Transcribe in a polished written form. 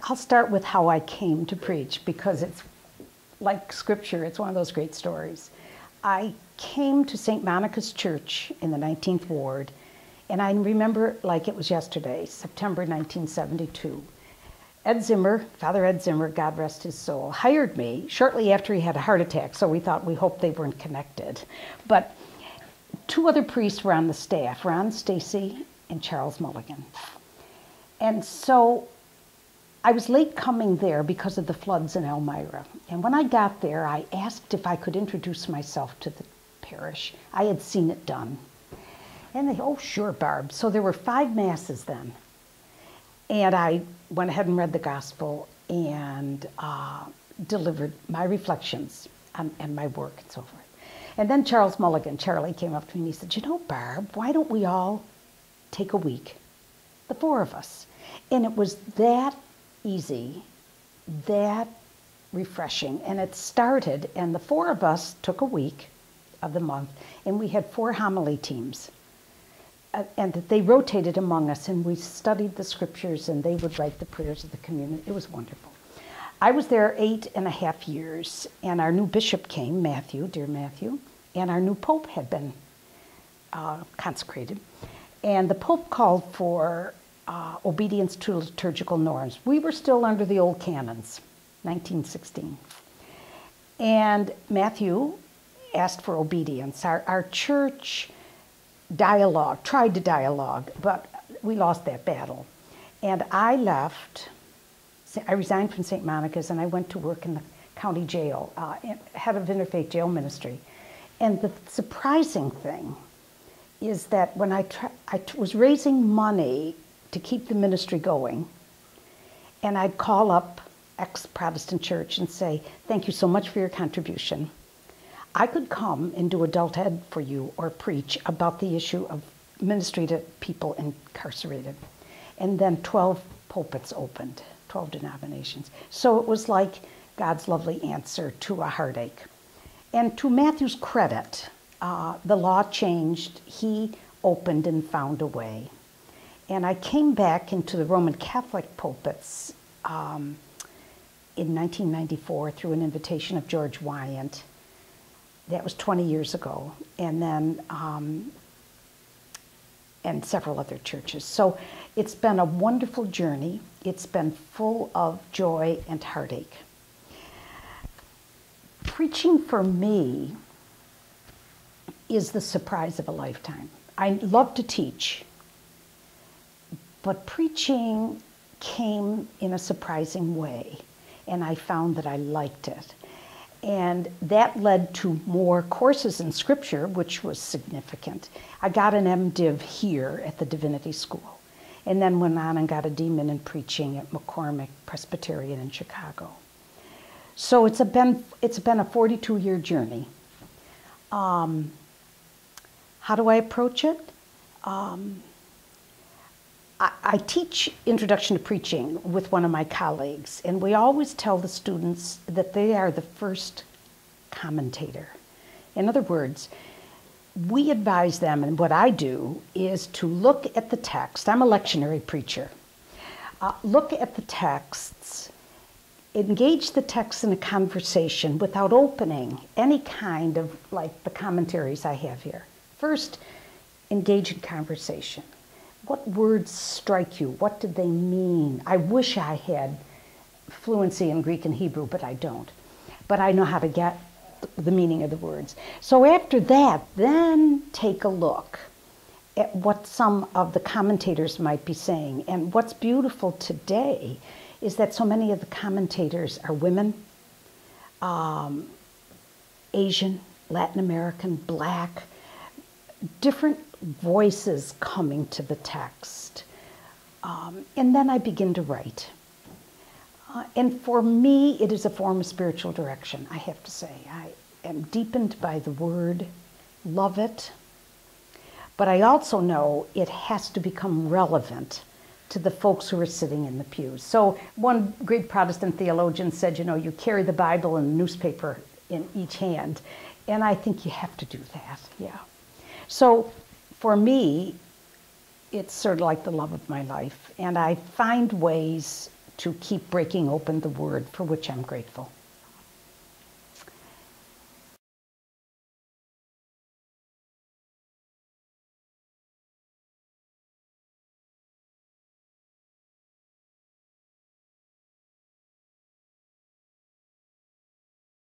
I'll start with how I came to preach, because it's like Scripture. It's one of those great stories. I came to St. Monica's Church in the 19th Ward, and I remember like it was yesterday, September 1972. Ed Zimmer, Father Ed Zimmer, God rest his soul, hired me shortly after he had a heart attack, so we hoped they weren't connected. But two other priests were on the staff, Ron Stacy and Charles Mulligan. And so I was late coming there because of the floods in Elmira. And when I got there, I asked if I could introduce myself to the parish. I had seen it done. And they, oh, sure, Barb. So there were 5 masses then. And I went ahead and read the gospel and delivered my reflections and my work and so forth. And then Charlie came up to me and he said, you know, Barb, why don't we all take a week, the 4 of us? And it was that easy, that refreshing. And it started, and the 4 of us took a week of the month, and we had 4 homily teams. And they rotated among us, and we studied the scriptures, and they would write the prayers of the communion. It was wonderful. I was there 8.5 years, and our new bishop came, Matthew, dear Matthew, and our new pope had been consecrated. And the pope called for obedience to liturgical norms. We were still under the old canons, 1916. And Matthew asked for obedience. Our church tried to dialogue, but we lost that battle. And I left, I resigned from St. Monica's, and I went to work in the county jail, head of interfaith jail ministry. And the surprising thing is that when I was raising money to keep the ministry going, and I'd call up ex-Protestant church and say, thank you so much for your contribution. I could come and do adult ed for you or preach about the issue of ministry to people incarcerated. And then 12 pulpits opened, 12 denominations. So it was like God's lovely answer to a heartache. And to Matthew's credit, the law changed. He opened and found a way. And I came back into the Roman Catholic pulpits in 1994 through an invitation of George Wyant. That was 20 years ago, and then and several other churches. So it's been a wonderful journey. It's been full of joy and heartache. Preaching for me is the surprise of a lifetime. I love to teach, but preaching came in a surprising way, and I found that I liked it. And that led to more courses in Scripture, which was significant. I got an MDiv here at the Divinity School, and then went on and got a DMin in preaching at McCormick Presbyterian in Chicago. So it's been a 42-year journey. How do I approach it? I teach Introduction to Preaching with one of my colleagues, and we always tell the students that they are the first commentator. In other words, we advise them, and what I do is to look at the text. I'm a lectionary preacher. Look at the texts, engage the text in a conversation without opening any kind of, like the commentaries I have here. First, engage in conversation. What words strike you? What did they mean? I wish I had fluency in Greek and Hebrew, but I don't. But I know how to get the meaning of the words. So after that, then take a look at what some of the commentators might be saying. And what's beautiful today is that so many of the commentators are women, Asian, Latin American, Black, different voices coming to the text. And then I begin to write. And for me, it is a form of spiritual direction, I have to say. I am deepened by the Word, love it, but I also know it has to become relevant to the folks who are sitting in the pews. So one great Protestant theologian said, you know, you carry the Bible and the newspaper in each hand. And I think you have to do that, yeah. So for me, it's sort of like the love of my life. And I find ways to keep breaking open the Word, for which I'm grateful.